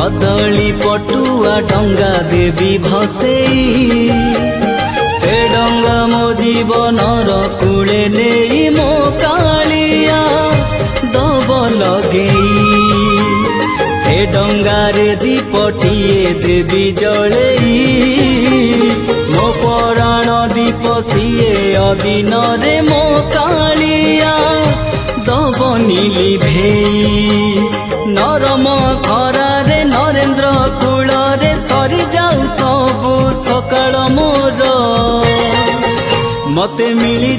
कदली पटुआ डंगा देवी भसेई से डंगा मो जीवनर कूले नहीं मो कालिया दब लगेई से डंगारे दीपटिए देवी जड़ेई मो पराण दीप सीए अदिन रे मो कालिया दब निलिभेई नरम खरारे नरेन्द्र कूଳରେ सरी जाऊ सबु सकाळ मोर मते मिली